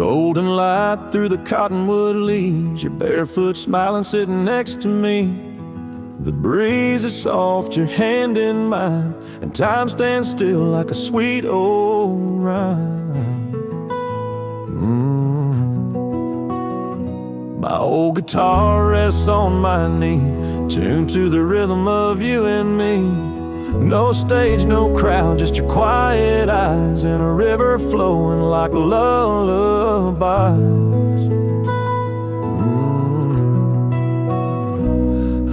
golden light through the cottonwood leaves, you're barefoot smiling sitting next to me. The breeze is soft, your hand in mine, and time stands still like a sweet old rhyme. My old guitar rests on my knee, tuned to the rhythm of you and me. No stage, no crowd, just your quiet eyes and a river flowing like lullabies.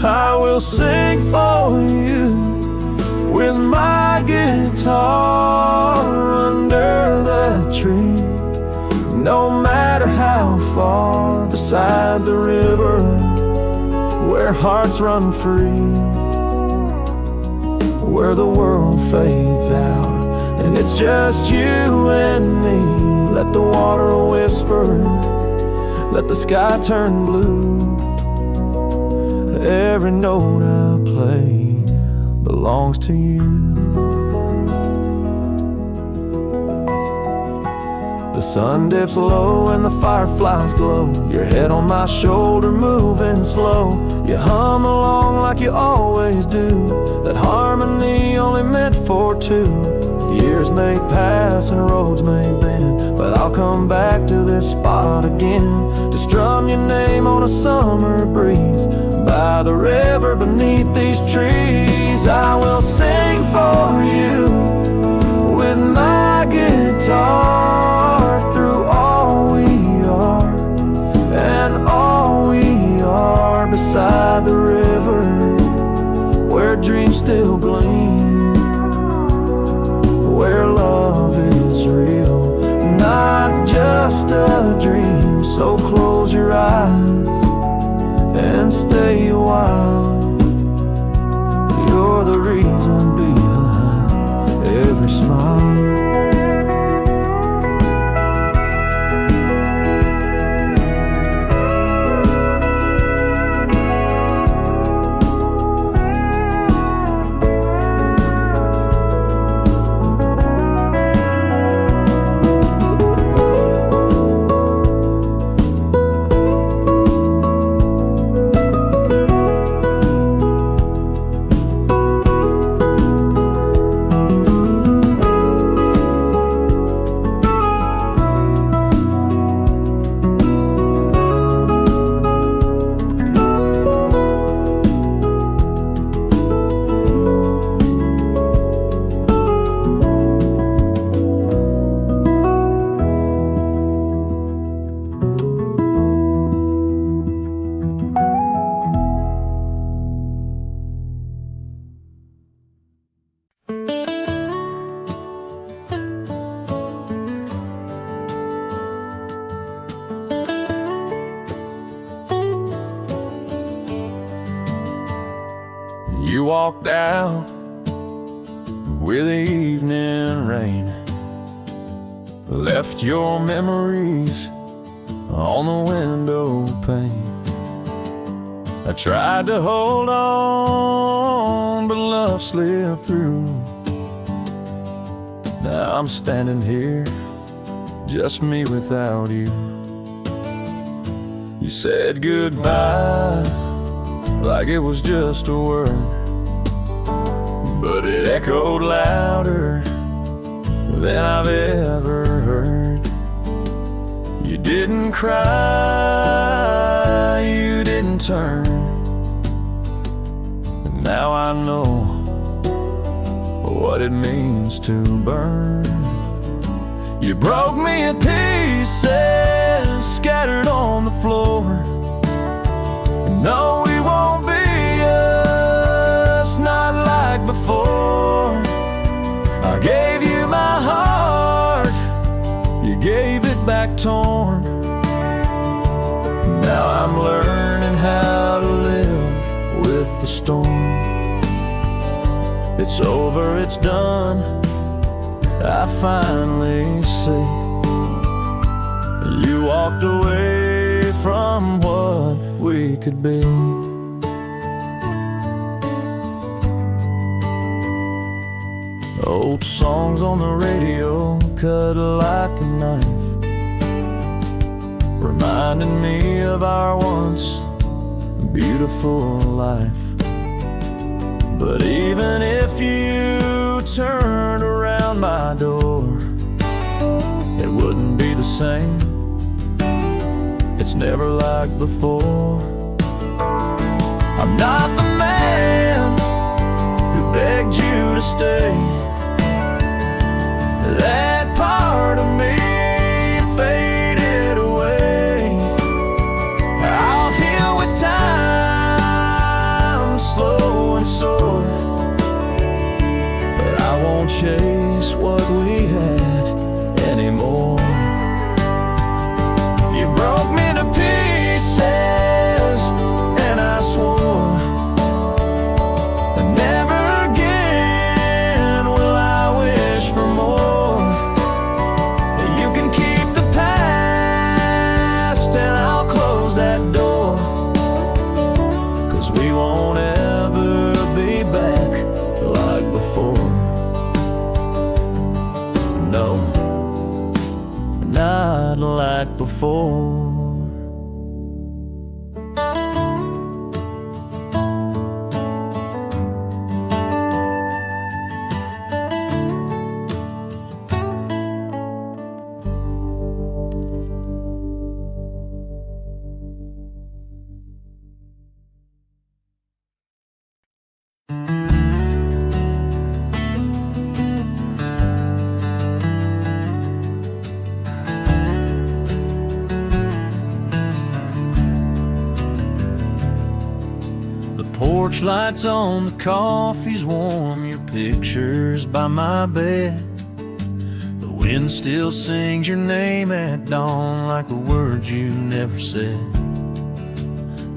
I will sing for you with my guitar under the tree, no matter how far, beside the river where hearts run free, where the world fades out and it's just you and me. Let the water whisper, let the sky turn blue. Every note I play belongs to you. The sun dips low and the fireflies glow, your head on my shoulder moving slow. You hum along like you always do, that harmony only meant for two. Years may pass and roads may bend, but I'll come back to this spot again, to strum your name on a summer breeze, by the river beneath these trees. I will sing for you with my guitar through all we are and all we are, beside the river where dreams still gleam, where love is real, not just a dream. So close your eyes and stay a while. You're the reason behind every smile. You walked out with the evening rain, left your memories on the window pane. I tried to hold on, but love slipped through. Now I'm standing here, just me without you. You said goodbye like it was just a word, but it echoed louder than I've ever heard. You didn't cry, you didn't turn, and now I know what it means to burn. You broke me in pieces, scattered on the floor. No, we won't be us, not like before. I gave you my heart, you gave it back torn. Now I'm learning how to live with the storm. It's over, it's done, I finally see. You walked away from what we could be. Old songs on the radio cut like a knife, reminding me of our once beautiful life. But even if you turned around my door, it wouldn't be the same. It's never like before. I'm not the man who begged you to stay. That part of me faded away. I'll heal with time, slow and sore, but I won't chase what we had anymore. You broke me to pieces, and I swore that never again will I wish for more. You can keep the past, and I'll close that door, 'cause we won't ever be back like before. No, not like before. Porch lights on, the coffee's warm, your picture's by my bed. The wind still sings your name at dawn like the words you never said.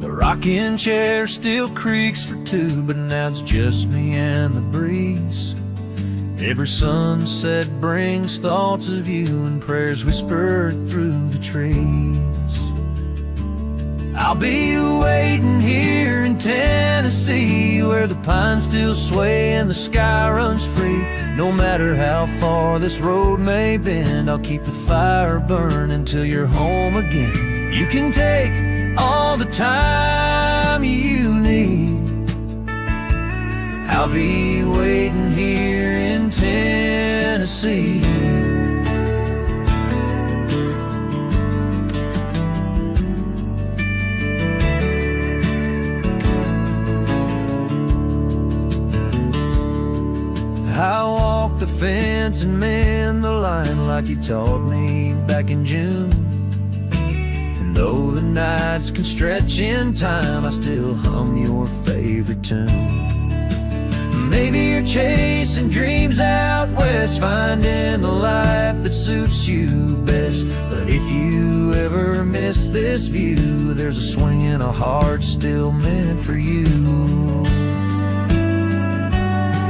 The rocking chair still creaks for two, but now it's just me and the breeze. Every sunset brings thoughts of you and prayers whispered through the trees. I'll be waiting here in Tennessee, where the pines still sway and the sky runs free. No matter how far this road may bend, I'll keep the fire burning till you're home again. You can take all the time you need. I'll be waiting here in Tennessee. I walk the fence and mend the line like you taught me back in June. And though the nights can stretch in time, I still hum your favorite tune. Maybe you're chasing dreams out west, finding the life that suits you best. But if you ever miss this view, there's a swing in a heart still meant for you.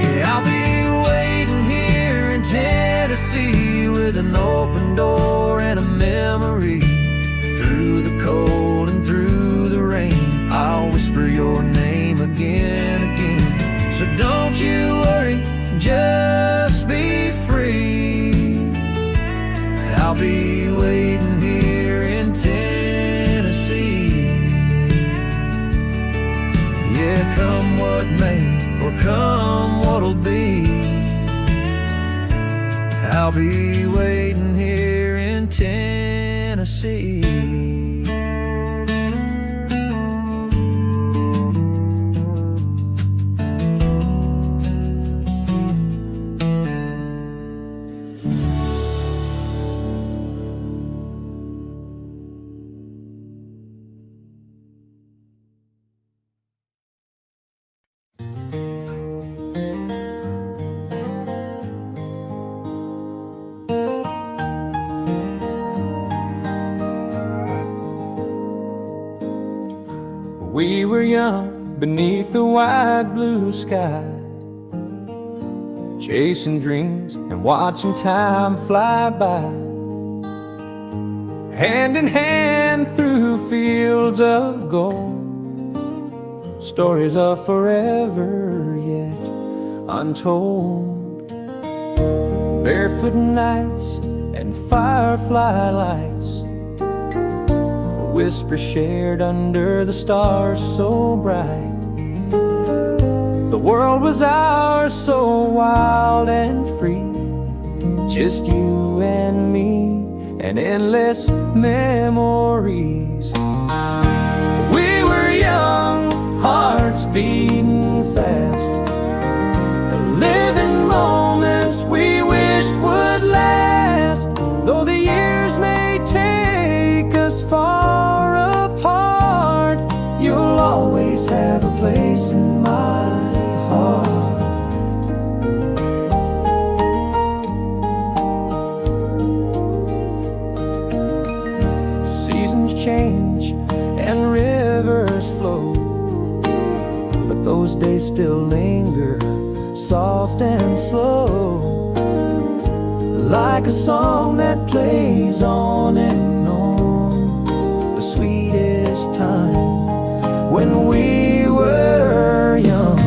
Yeah, I'll be waiting here in Tennessee with an open door and a memory. Through the cold and through the rain, I'll whisper your name again, again. So don't you worry, just be free. I'll be waiting here in Tennessee. Yeah, come what may, or come what'll be, I'll be waiting here in Tennessee. We were young beneath the wide blue sky, chasing dreams and watching time fly by, hand in hand through fields of gold, stories of forever yet untold. Barefoot nights and firefly lights, whisper shared under the stars so bright. The world was ours, so wild and free, just you and me, and endless memories. We were young, hearts beating fast, living moments we wished would last. Though the years may take us far apart, you'll always have a place in my heart. Seasons change and rivers flow, but those days still linger, soft and slow, like a song that plays on and on. The sweetest time when we were young.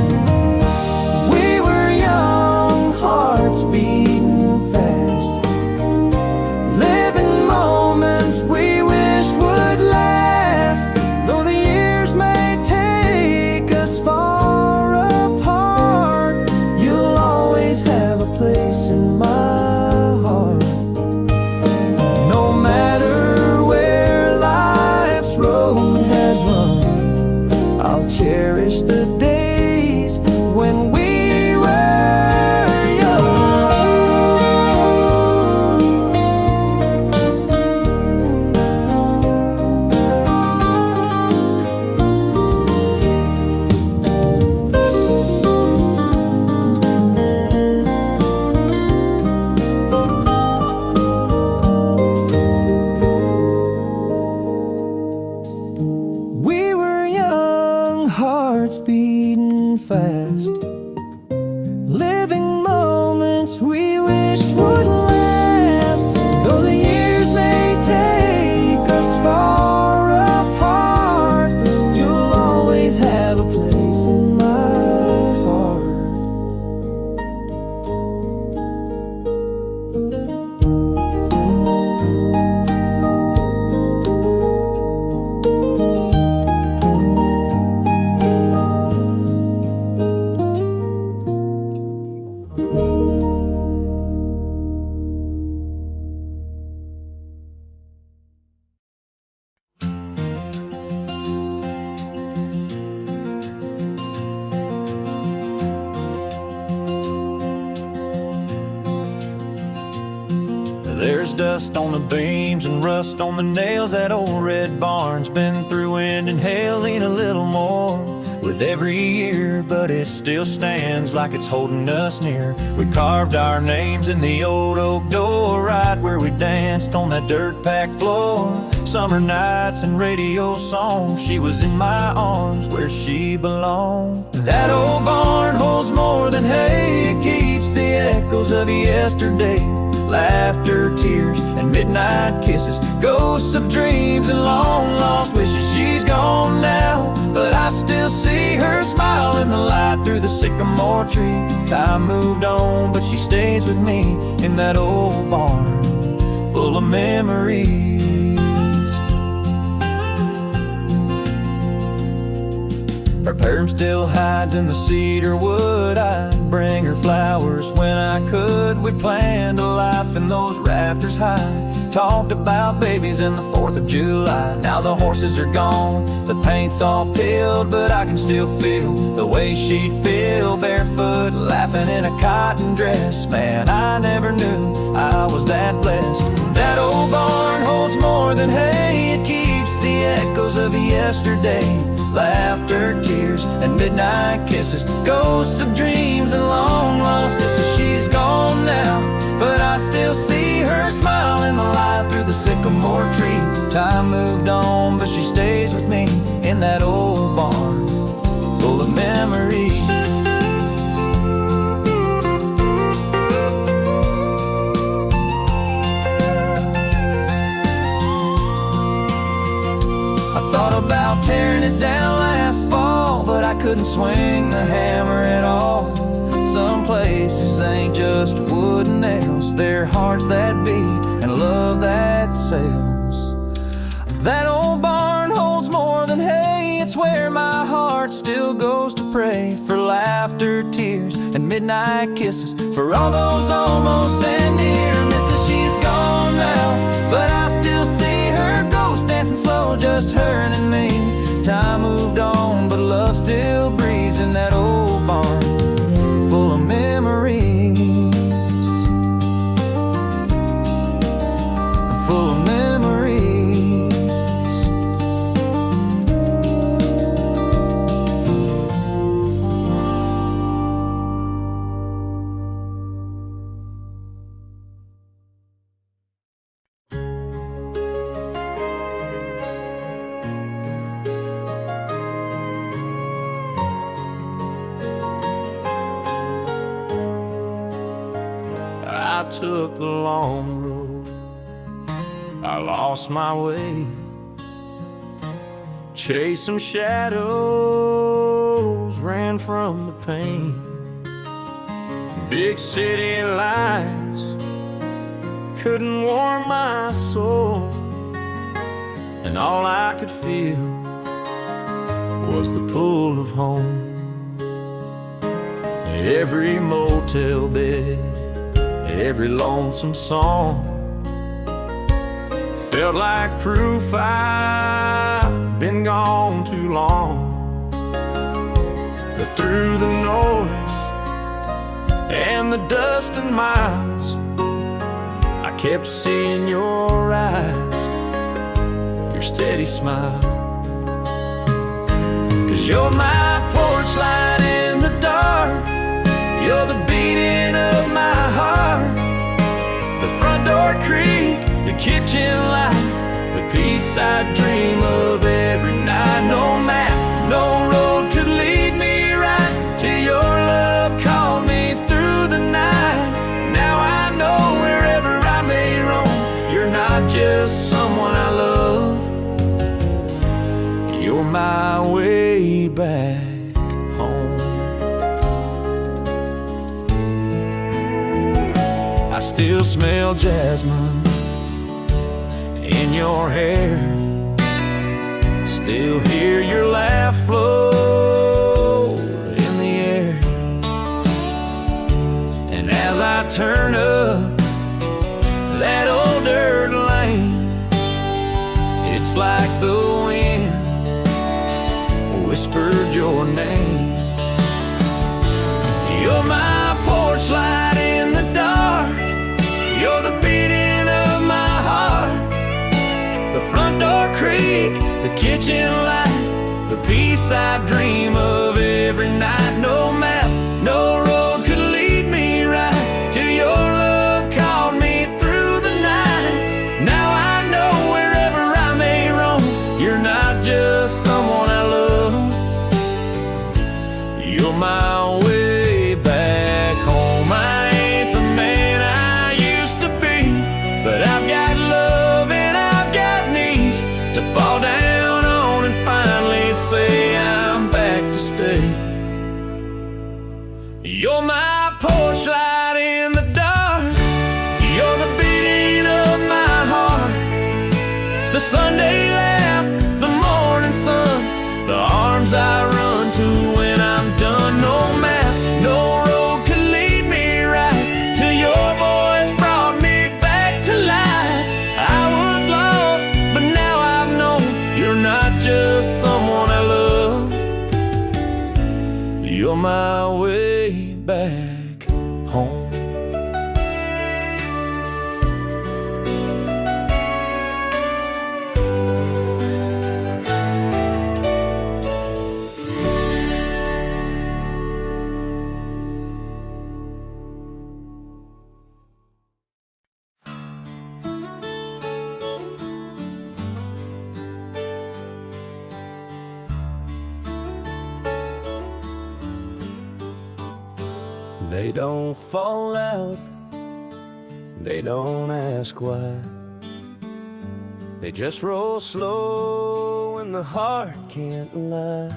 We were young, hearts beating fast, living moments we wished would last. Though the years may take us far apart, you'll always have a place in my heart. No matter where life's road has run, I'll cherish the days when we were young. We were young, hearts beating fast, living moments we wished would last. Though the years may take us far apart, you'll always have a place in my heart. There's dust on the beams and rust on the nails. That old red barn's been through wind and hail, lean a little more with every year, but it still stands like it's holding us near. We carved our names in the old oak door, right where we danced on that dirt-packed floor. Summer nights and radio songs, she was in my arms where she belonged. That old barn holds more than hay, it keeps the echoes of yesterday. Laughter, tears, and midnight kisses, ghosts of dreams and long lost wishes. She's gone now, but I still see her smile in the light through the sycamore tree. Time moved on, but she stays with me in that old barn full of memories. Her perm still hides in the cedar wood. I'd bring her flowers when I could. We planned a life in those rafters high, talked about babies and the 4th of July. Now the horses are gone, the paint's all peeled, but I can still feel the way she'd feel, barefoot, laughing in a cotton dress. Man, I never knew I was that blessed. That old barn holds more than hay, it keeps the echoes of yesterday. Laughter, tears, and midnight kisses, ghosts of dreams and long lost kisses. She's gone now, but I still see her smile in the light through the sycamore tree. Time moved on, but she stays with me in that old barn full of memories. Thought about tearing it down last fall, but I couldn't swing the hammer at all. Some places ain't just wood and nails, they're hearts that beat and love that sells. That old barn holds more than hay. It's where my heart still goes to pray for laughter, tears, and midnight kisses. For all those almost and near misses. She's gone now, but I still see her ghost dancing slow, just her and me. Time moved on, but love still breathes in that old barn full of memories. Full of memories. I took the long road, I lost my way, chased some shadows, ran from the pain. Big city lights couldn't warm my soul, and all I could feel was the pull of home. Every motel bed, every lonesome song felt like proof I've been gone too long. But through the noise and the dust and miles, I kept seeing your eyes, your steady smile. 'Cause you're my porch light in the dark, you're the beating of my heart, the front door creak, the kitchen light, the peace I dream of every night. No map, no road could lead me right till your love called me through the night. Now I know wherever I may roam, you're not just someone I love, you're my way back home. I still smell jasmine in your hair, still hear your laugh float in the air. And as I turn up that old dirt lane, it's like the wind whispered your name. You're my porch light in the dark, you're the beating of my heart, the front door creak, the kitchen light, the peace I dream of every night. No map, no road could lead me right till your love called me through the night. Now I know wherever I may roam, you're not just someone I love, you're my way back home. I ain't the man I used to be, but I've got love and I've got knees to fall down on and finally say I'm back to stay. You're my porch light in the dark, you're the beating of my heart, the Sunday laugh, the morning sun, the arms I run to when I'm done. No map, no road could lead me right till your voice brought me back to life. I was lost, but now I've known you're not just someone I love, you're my way back home. They don't fall out, they don't ask why, they just roll slow and the heart can't lie.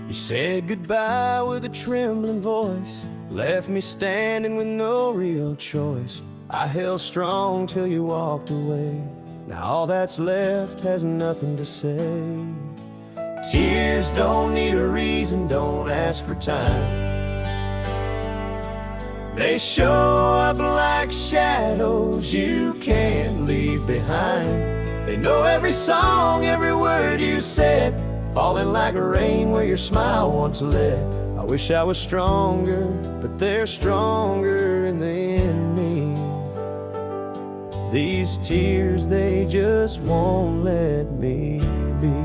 You said goodbye with a trembling voice, left me standing with no real choice. I held strong till you walked away. Now all that's left has nothing to say. Tears don't need a reason, don't ask for time. They show up like shadows you can't leave behind. They know every song, every word you said, falling like rain where your smile once led. I wish I was stronger, but they're stronger than me. These tears, they just won't let me be.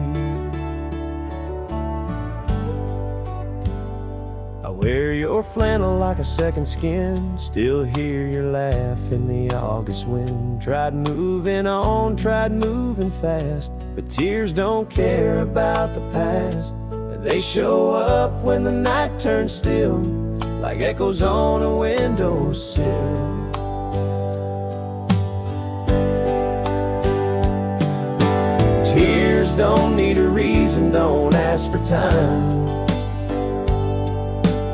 I wear your flannel like a second skin, still hear your laugh in the August wind. Tried moving on, tried moving fast, but tears don't care about the past. They show up when the night turns still, like echoes on a windowsill. Tears don't need a reason, don't ask for time.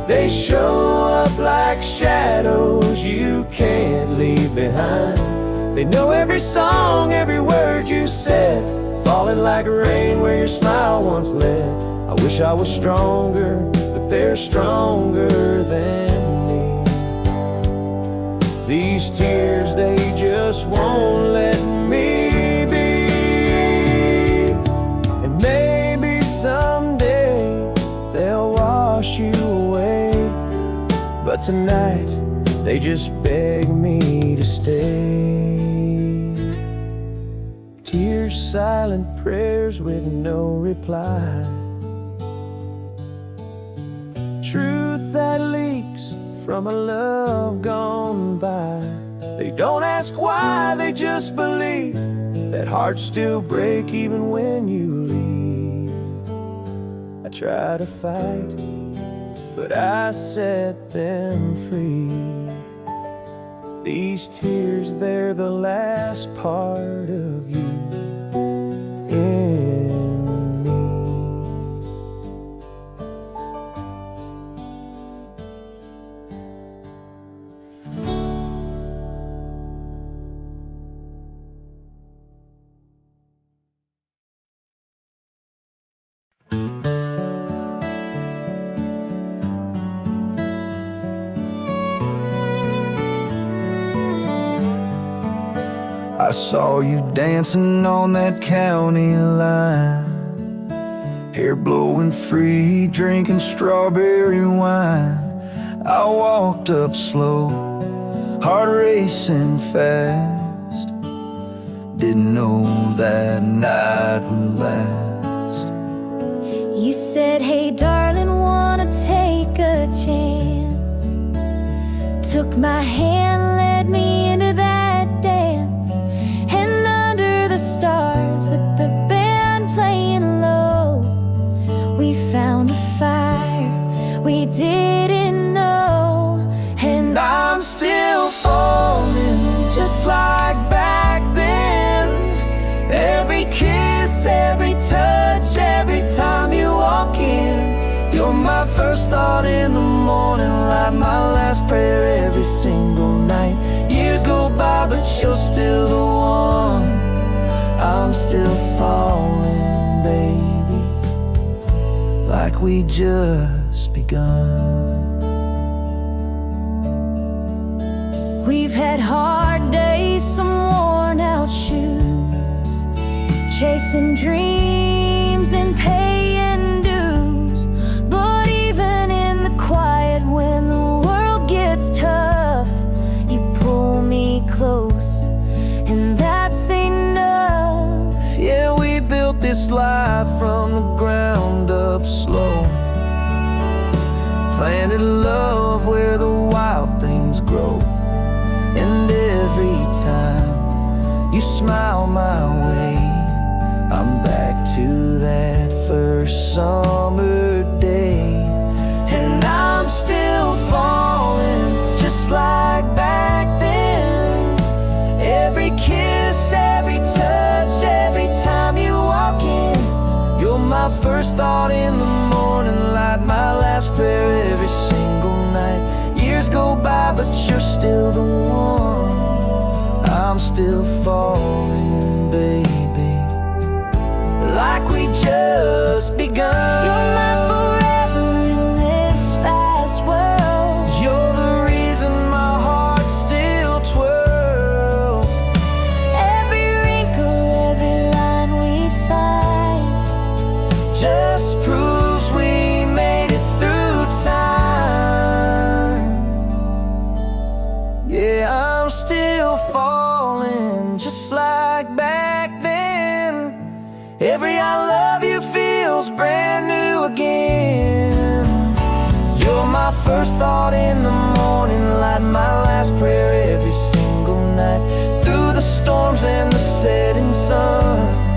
They show up like shadows you can't leave behind. They know every song, every word you said, falling like rain where your smile once led. I wish I was stronger, but they're stronger than me. These tears, they just won't let me be. And maybe someday they'll wash you away, but tonight they just beg me to stay. Tears, silent prayers with no reply. Truth that leaks from a love gone by. They don't ask why, they just believe that hearts still break even when you leave. I try to fight, but I set them free. These tears, they're the last part of you in me. I saw you dancing on that county line, hair blowing free, drinking strawberry wine. I walked up slow, heart racing fast, didn't know that night would last. You said, hey darling, wanna take a chance. Took my hand, led me into that dance, and under the stars with the band playing low, we found a fire we didn't know. And I'm still falling just like back then. Every kiss, every touch, every time you walk in, you're my first thought in the morning, like my last prayer every single night. Years go by, but you're still the one. I'm still falling, baby, like we just begun. We've had hard days, some worn out shoes, chasing dreams and paying dues. But even in the quiet, when the world gets tough, you pull me close, and that's enough. Yeah, we built this life from the ground up slow, planted love where the wild things grow. And every time you smile my way, I'm back to that first summer day. And I'm still falling just like back then. Every kiss, every touch, every time you walk in, you're my first thought in the morning, like my last prayer every single night. Years go by, but you're still the one. I'm still falling, baby. falling just like back then. Every I love you feels brand new again. You're my first thought in the morning light, my last prayer every single night. Through the storms and the setting sun,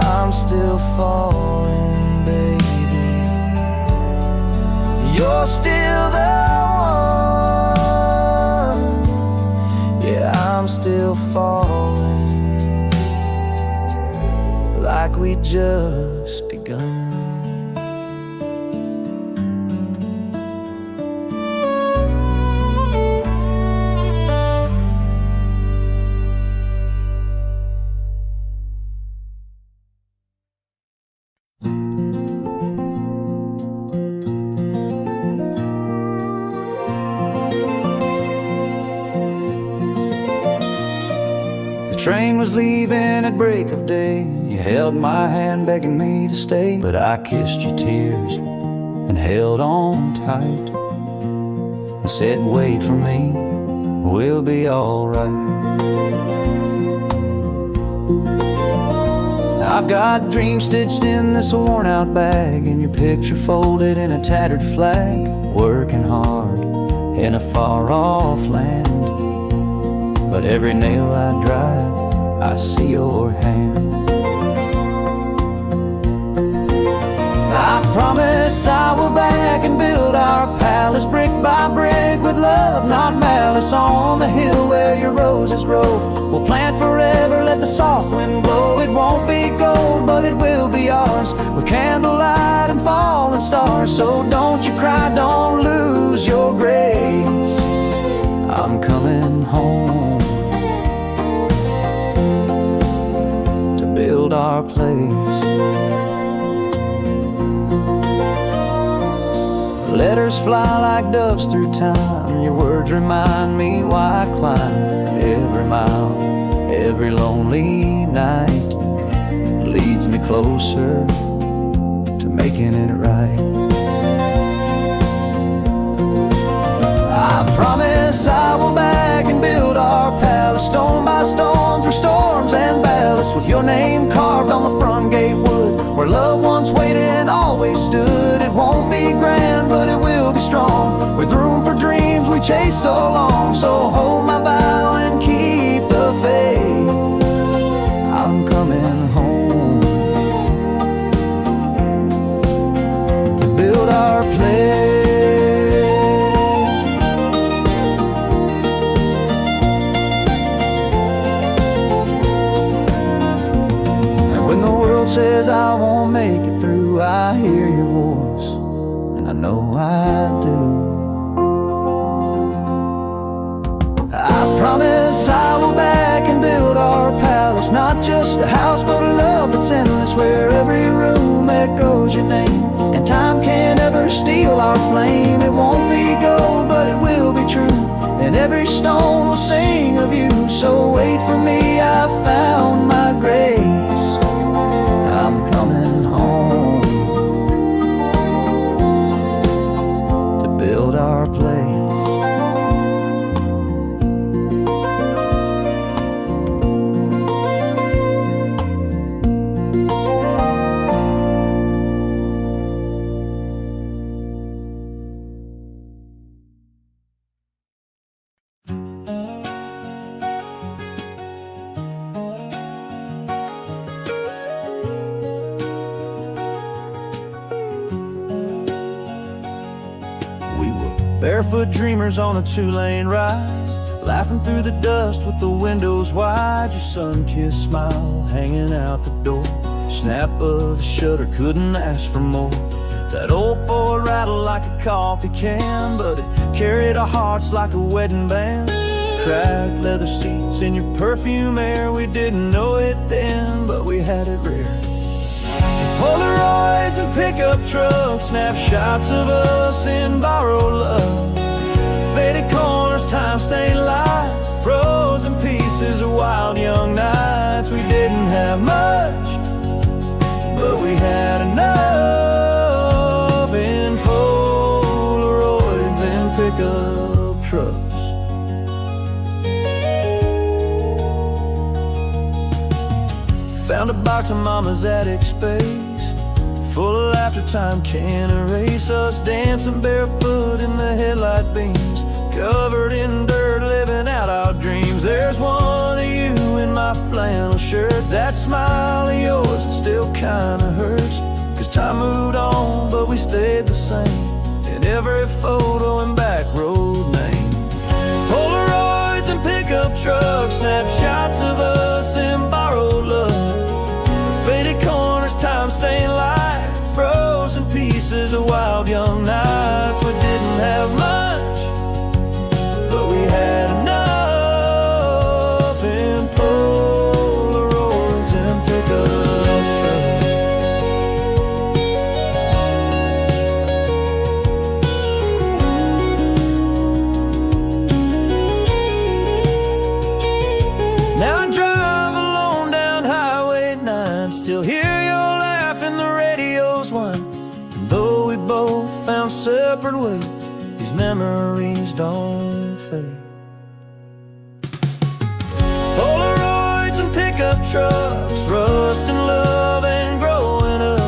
I'm still falling, baby. You're still the one. Yeah, I'm still falling, like we just begun. The train was leaving at break of day. You held my hand begging me to stay, but I kissed your tears and held on tight and said, wait for me, we'll be alright. I've got dreams stitched in this worn out bag, and your picture folded in a tattered flag, working hard in a far off land. But every nail I drive, I see your hand. I promise I will back and build our palace brick by brick, with love, not malice, on the hill where your roses grow. We'll plant forever, let the soft wind blow. It won't be gold, but it will be ours, with candlelight and falling stars. So don't you cry, don't lose your grace. I'm coming home to build our place. Letters fly like doves through time. Your words remind me why I climb every mile, every lonely night. It leads me closer to making it right. I promise I will back and build our palace, stone by stone, through storms and ballast, with your name carved on the front gate wood, where love once waited and always stood. It won't be grand, but it will be strong, with room for dreams we chased so long. So hold my vow and keep the faith. I'm coming home to build our place. Says I won't make it through, I hear your voice, and I know I do. I promise I will back and build our palace, not just a house but a love that's endless, where every room echoes your name, and time can't ever steal our flame. It won't be gold, but it will be true, and every stone will sing of you. So wait for me, I found my grace. I'm coming home to build our place. Barefoot dreamers on a two-lane ride, laughing through the dust with the windows wide. Your sun-kissed smile hanging out the door, snap of the shutter, couldn't ask for more. That old Ford rattled like a coffee can, but it carried our hearts like a wedding band. Cracked leather seats in your perfume air, we didn't know it then, but we had it rare. Polaroids and pickup trucks, snapshots of us in borrowed love. Faded corners, time-stained life, frozen pieces of wild young nights. We didn't have much, but we had enough in Polaroids and pickup trucks. Found a box of Mama's attic space, full of laughter time can't erase us, dancing barefoot in the headlight beams, covered in dirt, living out our dreams. There's one of you in my flannel shirt, that smile of yours still kinda hurts, 'cause time moved on but we stayed the same, in every photo and back road name. Polaroids and pickup trucks, snapshots of us in borrowed love, faded corners, time-stained light, frozen pieces of wild young nights. We didn't have much, but we had enough in Polaroids and pickup trucks. Now I drive alone down Highway 9, still hear your laugh in the radio's whine. And though we both found separate ways, these memories don't fade. Polaroids and pickup trucks, rust and love and growing up,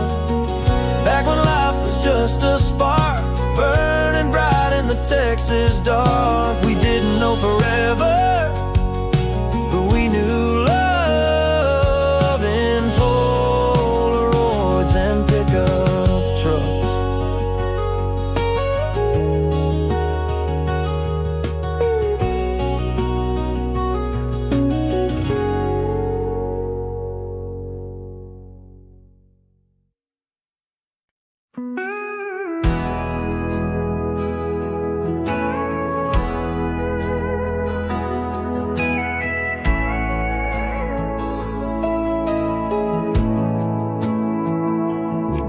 back when life was just a spark, burning bright in the Texas dark. We didn't know forever, but we knew love in Polaroids and pickup trucks.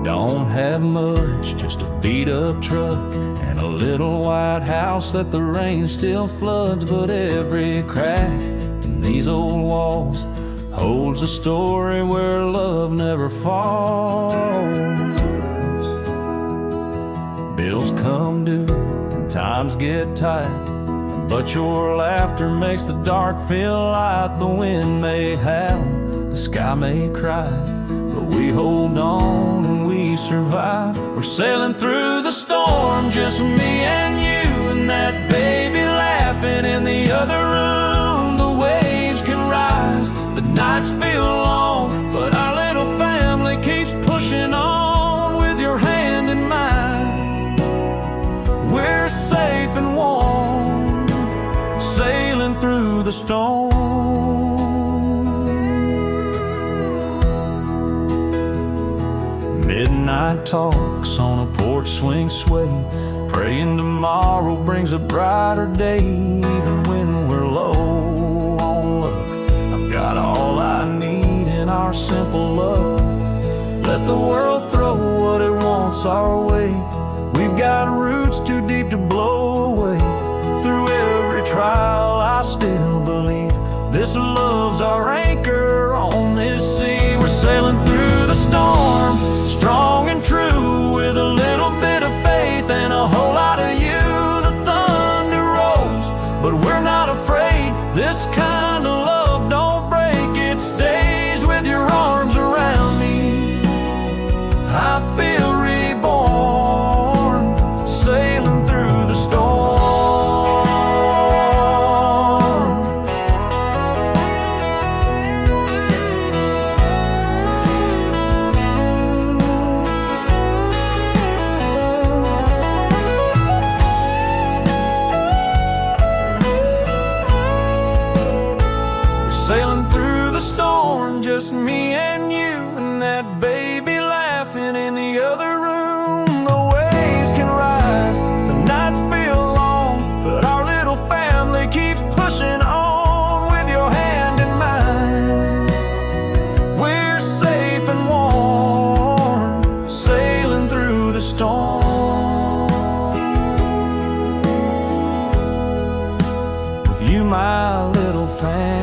Don't have much, just a beat-up truck and a little white house that the rain still floods. But every crack in these old walls holds a story where love never falls. Bills come due and times get tight, but your laughter makes the dark feel light. The wind may howl, the sky may cry, but we hold on and we survive. We're sailing through the storm, just me and you, and that baby laughing in the other room. The waves can rise, the nights feel long, but our little family keeps pushing on with your hand in mine. We're safe and warm, sailing through the storm. Midnight talks on a porch swing sway, praying tomorrow brings a brighter day. Even when we're low on luck, I've got all I need in our simple love. Let the world throw what it wants our way. We've got roots too deep to blow away. Through every trial I still believe this love's our anchor on this sea. We're sailing through the storm, strong and true, with a little bit of faith and a whole lot of you. The thunder rolls, but we're not afraid. This kind of love don't break, it stays with your arms around me. I feel reborn, sailing through the storm. Sailing through the storm, just me and you, and that baby laughing in the other room. The waves can rise, the nights feel long, but our little family keeps pushing on with your hand in mine. We're safe and warm, sailing through the storm. With you, my little family,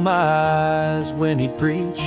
my eyes when he'd preach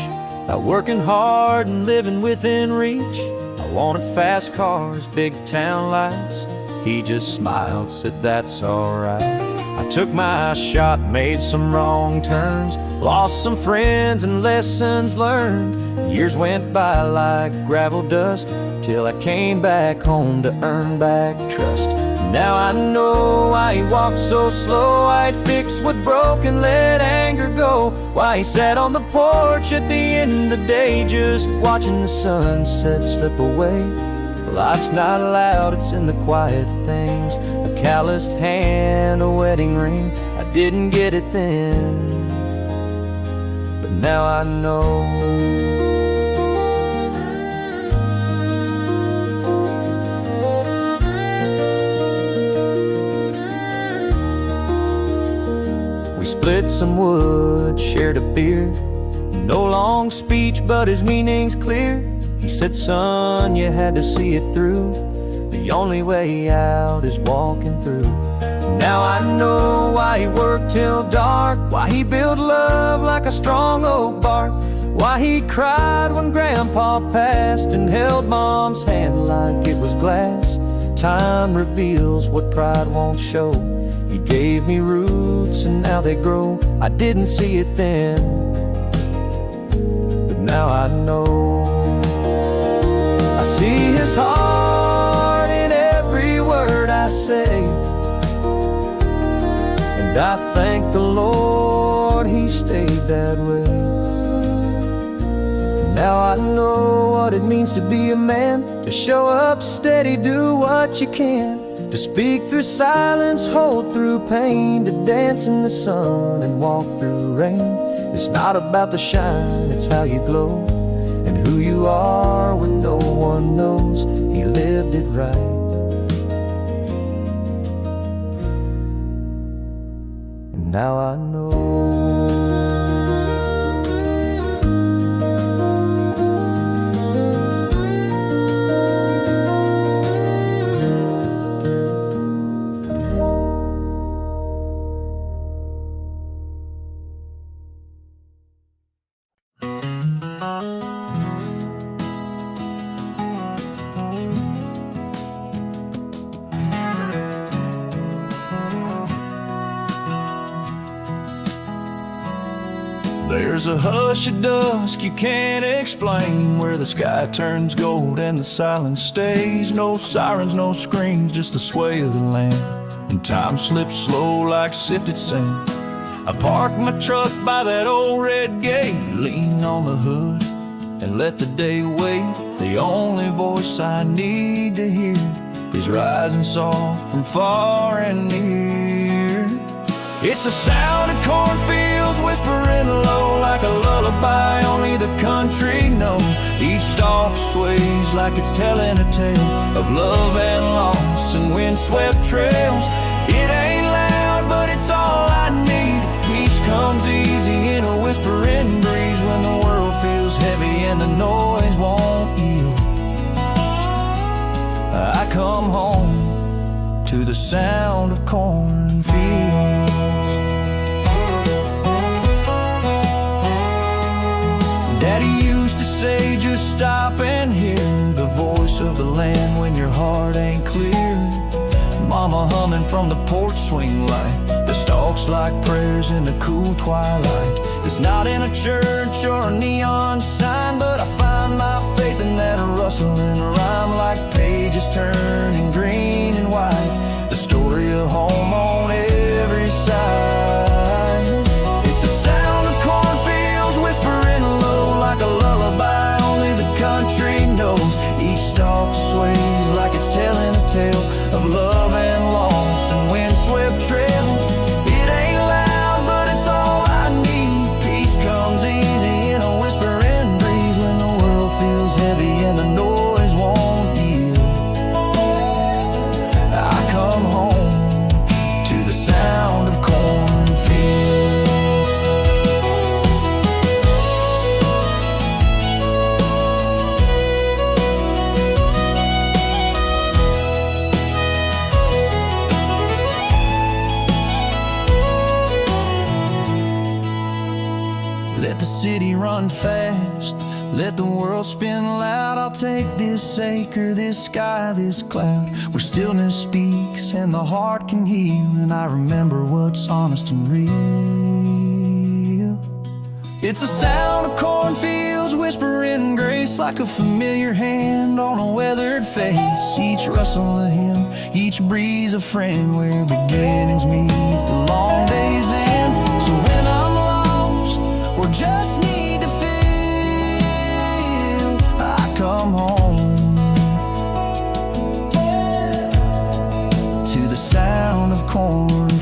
about working hard and living within reach. I wanted fast cars, big town lights. He just smiled, said that's alright. I took my shot, made some wrong turns, lost some friends and lessons learned. Years went by like gravel dust, till I came back home to earn back trust. Now I know why he walked so slow, why he'd fix what broke and let anger go, why he sat on the porch at the end of the day, just watching the sunset slip away. Life's not loud, it's in the quiet things. A calloused hand, a wedding ring. I didn't get it then, but now I know. We split some wood, shared a beer. No long speech, but his meaning's clear. He said, son, you had to see it through. The only way out is walking through. Now I know why he worked till dark, why he built love like a strong oak bark, why he cried when Grandpa passed and held Mom's hand like it was glass. Time reveals what pride won't show. He gave me roots and now they grow. I didn't see it then, but now I know. I see his heart in every word I say, and I thank the Lord he stayed that way. Now I know what it means to be a man, to show up steady, do what you can, to speak through silence, hold through pain, to dance in the sun and walk through rain. It's not about the shine, it's how you glow, and who you are when no one knows. He lived it right, and now I know. There's a hush at dusk you can't explain, where the sky turns gold and the silence stays. No sirens, no screams, just the sway of the land, and time slips slow like sifted sand. I park my truck by that old red gate, lean on the hood and let the day wait. The only voice I need to hear is rising soft from far and near. It's the sound of cornfields whispering low, like a lullaby only the country knows. Each stalk sways like it's telling a tale of love and loss and windswept trails. It ain't loud, but it's all I need. Peace comes easy in a whispering breeze, when the world feels heavy and the noise won't yield. I come home to the sound of cornfields. Daddy used to say, just stop and hear the voice of the land when your heart ain't clear. Mama humming from the porch swing light, the stalks like prayers in the cool twilight. It's not in a church or a neon sign, but I find my faith in that rustling rhyme, like pages turning green and white, the story of home on every side. It's the sound of cornfields whispering low, like a lullaby only the country knows. Each stalk sways like it's telling a tale of love and loss and windswept trails. It ain't loud, but it's all I need. Peace comes easy in a whispering breeze, when the world spin loud. I'll take this acre, this sky, this cloud, where stillness speaks and the heart can heal. And I remember what's honest and real. It's the sound of cornfields whispering grace, like a familiar hand on a weathered face. Each rustle a hymn, each breeze a friend, where beginnings meet the long day's end. So when I'm lost or just need to feel, I come home to the sound of cornfields.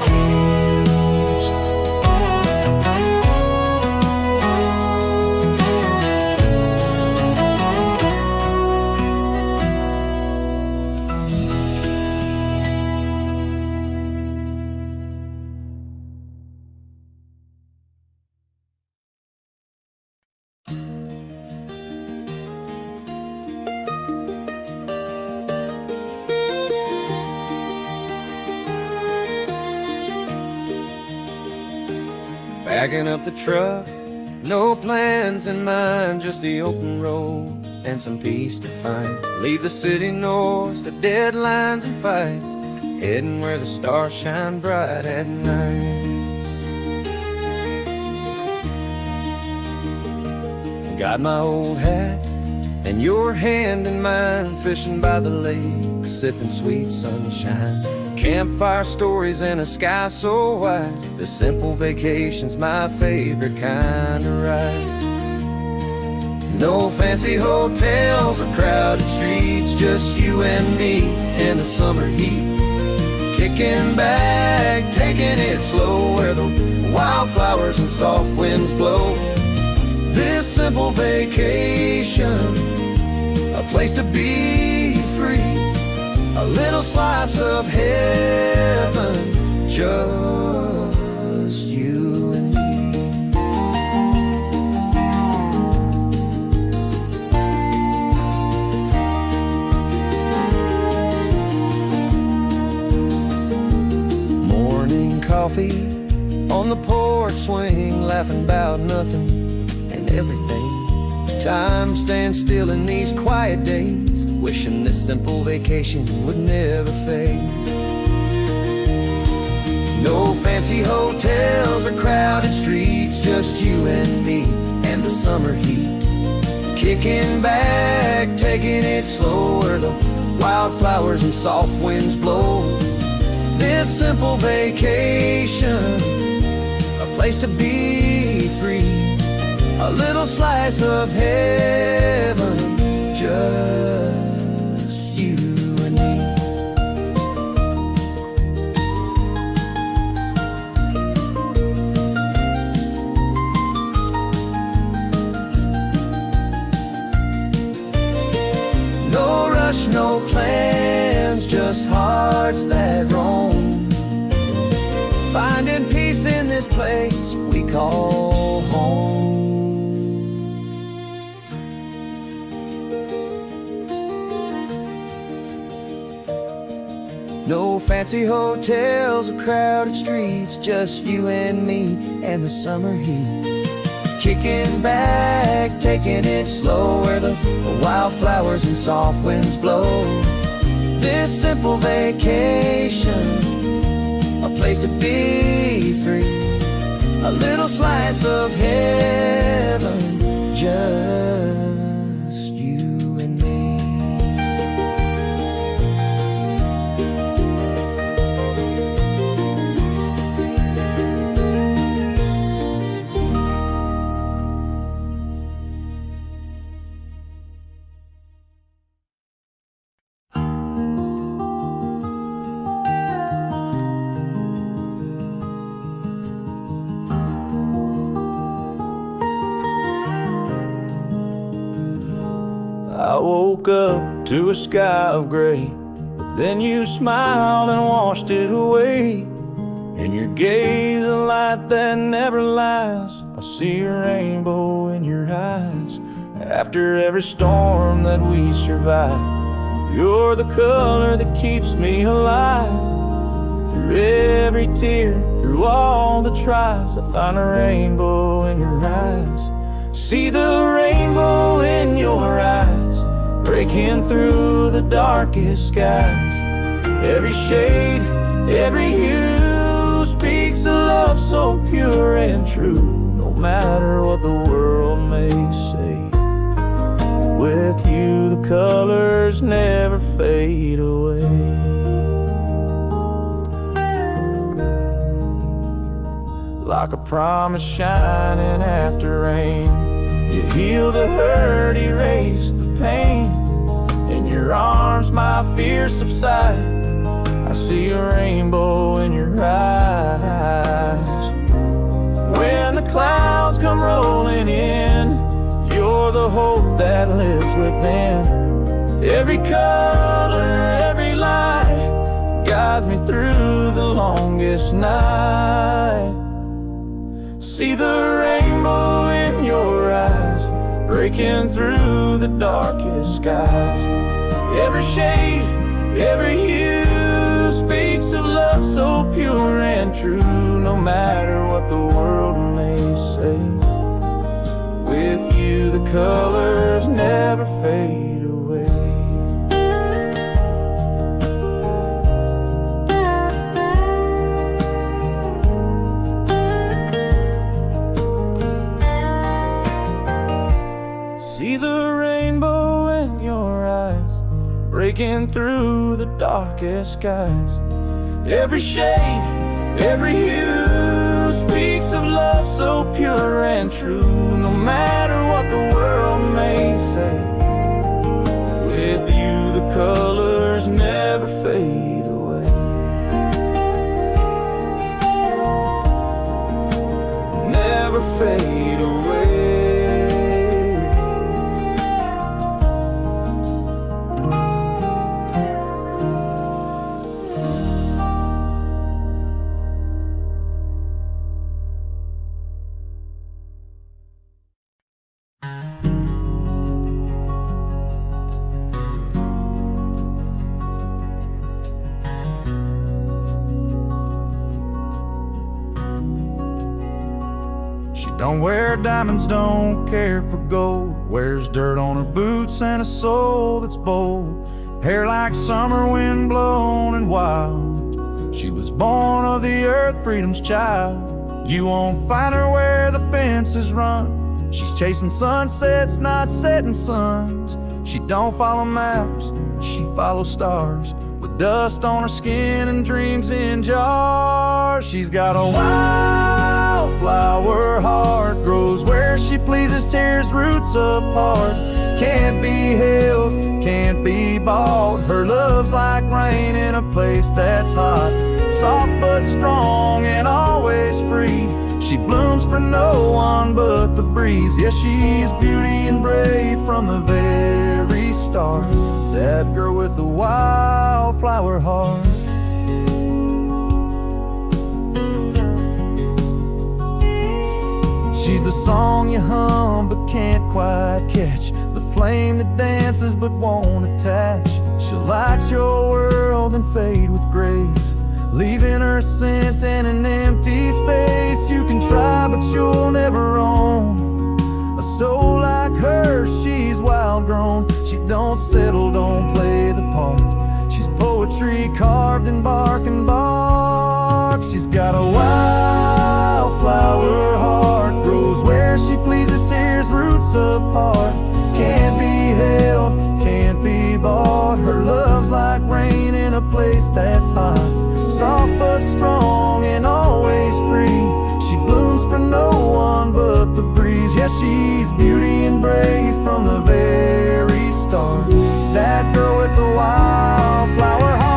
Backing up the truck, no plans in mind, just the open road and some peace to find. Leave the city north, the deadlines and fights, heading where the stars shine bright at night. Got my old hat and your hand in mine, fishing by the lake, sipping sweet sunshine. Campfire stories and a sky so wide, this simple vacation's my favorite kind of ride. No fancy hotels or crowded streets, just you and me in the summer heat. Kicking back, taking it slow, where the wildflowers and soft winds blow. This simple vacation, a place to be free, a little slice of heaven, just you and me. Morning coffee on the porch swing, laughing about nothing and everything. Time stands still in these quiet days, wishing this simple vacation would never fade. No fancy hotels or crowded streets, just you and me and the summer heat. Kicking back, taking it slow, where the wildflowers and soft winds blow. This simple vacation, a place to be free, a little slice of heaven, just you and me. No rush, no plans, just hearts that roam, finding peace in this place we call home. No fancy hotels or crowded streets, just you and me and the summer heat. Kicking back, taking it slow, where the wildflowers and soft winds blow. This simple vacation, a place to be free, a little slice of heaven, just you and me. I woke up to a sky of gray, but then you smiled and washed it away. In your gaze, a light that never lies, I see a rainbow in your eyes. After every storm that we survive, you're the color that keeps me alive. Through every tear, through all the tries, I find a rainbow in your eyes. See the rainbow in your eyes, breaking through the darkest skies. Every shade, every hue speaks a love so pure and true. No matter what the world may say, with you the colors never fade away. Like a promise shining after rain, you heal the hurt, erase the pain. In your arms my fears subside, I see a rainbow in your eyes. When the clouds come rolling in, you're the hope that lives within. Every color, every light guides me through the longest night. See the rainbow in your eyes, breaking through the darkest skies. Every shade, every hue speaks of love so pure and true. No matter what the world may say, with you the colors never fade away. See the rainbow in your eyes, breaking through the darkest skies. Every shade, every hue speaks of love so pure and true. No matter what the world may say, with you the colors never fade away. Never fade away. Don't wear diamonds, don't care for gold. Wears dirt on her boots and a soul that's bold. Hair like summer wind blown and wild. She was born of the earth, freedom's child. You won't find her where the fences run. She's chasing sunsets, not setting suns. She don't follow maps, she follows stars. With dust on her skin and dreams in jars. She's got a wildflower heart, grows where she pleases, tears roots apart. Can't be held, can't be bought. Her love's like rain in a place that's hot. Soft but strong and always free. She blooms for no one but the breeze. Yes, she's beauty and brave from the very start. That girl with the wildflower heart. She's the song you hum but can't quite catch, the flame that dances but won't attach. She'll light your world and fade with grace, leaving her scent in an empty space. You can try but you'll never own a soul like her. She's wild grown, she don't settle, don't play the part. She's poetry carved in bark and bark. She's got a wildflower heart, grows where she pleases, tears roots apart. Can't be held, can't be bought. Her love's like rain in a place that's hot. Soft but strong and always free. She blooms for no one but the breeze. Yes, she's beauty and brave from the very start. That girl with the wildflower heart.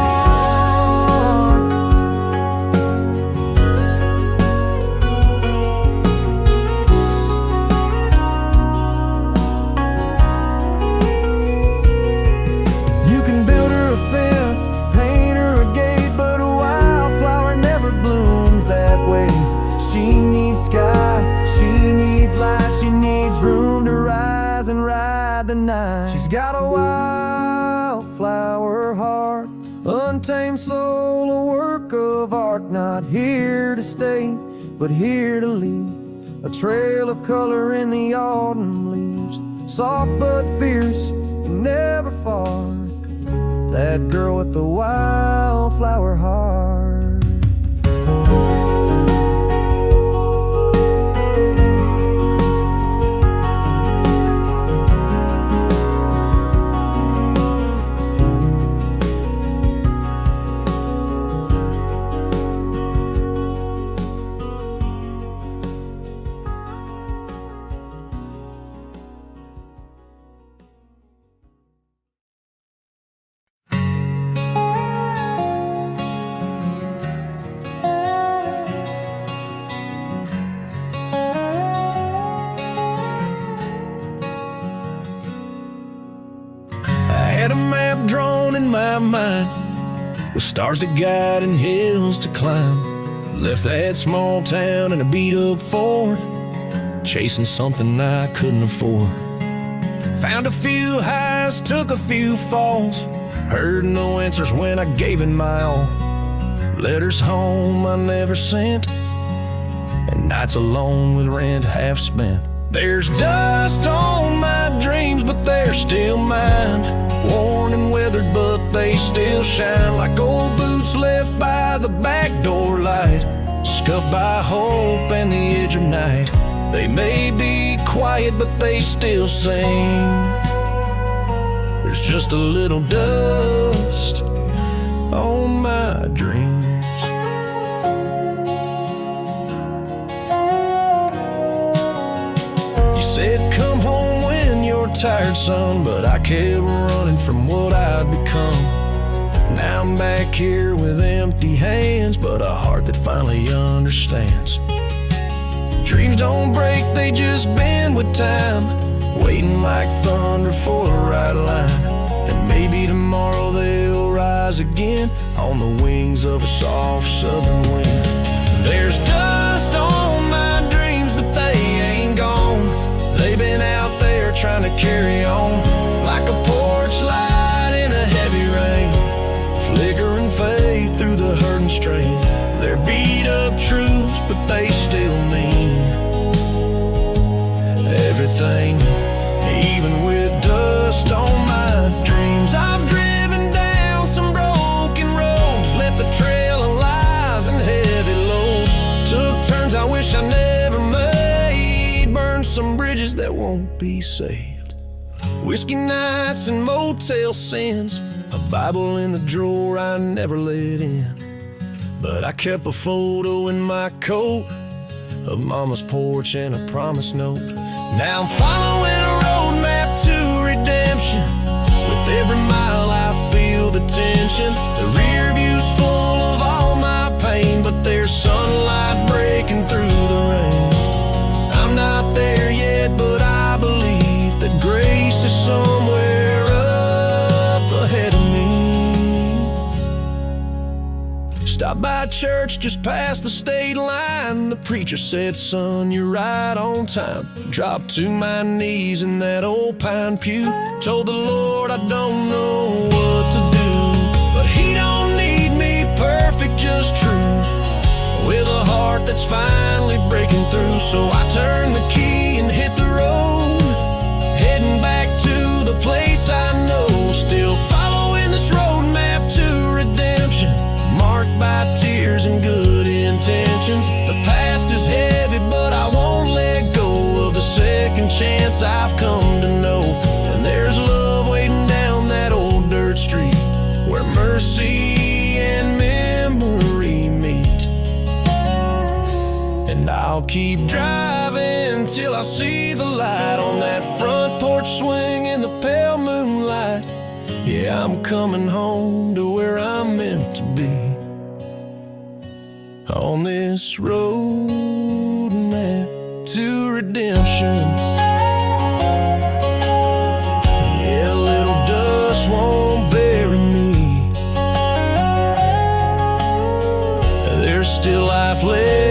You can build her a fence, paint her a gate, but a wildflower never blooms that way. She needs sky, she needs light, she needs room to rise and ride the night. She's got a wildflower heart, untamed soul, a work of art. Not here to stay, but here to lead. a trail of color in the autumn leaves, soft but fierce, never far. That girl with the wildflower heart. Had a map drawn in my mind with stars to guide and hills to climb. Left that small town in a beat-up Ford, chasing something I couldn't afford. Found a few highs, took a few falls, heard no answers when I gave it my all. Letters home I never sent, and nights alone with rent half spent. There's dust on my dreams, but they're still mine. Worn and weathered, but they still shine like old boots left by the back door light, scuffed by hope and the edge of night. They may be quiet, but they still sing. There's just a little dust on my dreams. You said come home when you're tired, son, but I kept running from what I'd become. Now I'm back here with empty hands, but a heart that finally understands. Dreams don't break, they just bend with time, waiting like thunder for the right line. And maybe tomorrow they'll rise again on the wings of a soft southern wind. There's dust on my dreams, but they ain't gone. They've been out there trying to carry on, like a porch light in a heavy rain, flickering faith through the hurt and strain. They're beat up truths, but they still mean everything, even with dust on my dreams. I've driven down some broken roads, left a trail of lies and heavy loads. Took turns I wish I never made, burned some bridges that won't be saved. Whiskey nights and motel sins, a Bible in the drawer I never let in. But I kept a photo in my coat of Mama's porch and a promise note. Now I'm following a roadmap to redemption. With every mile I feel the tension. The rear view's full of all my pain, but there's sunlight breaking through the rain. I'm not there yet, but I believe that grace is somewhere up ahead of me. Stopped by church just past the state line. The preacher said, son, you're right on time. Dropped to my knees in that old pine pew. Told the Lord I don't know what to do, but he don't need me perfect, just true, with a heart that's finally breaking through. So I turned the key and hit the road, heading back to the place I know. Still following this roadmap to redemption, marked by tears and good intentions. The past is heavy, but I won't let go of the second chance I've come to know. And there's love waiting down that old dirt street, where mercy and memory meet. And I'll keep driving till I see the light on that front porch swing in the pale moonlight. Yeah, I'm coming home to where I'm meant to be, on this road map to redemption. Yeah, a little dust won't bury me. There's still life left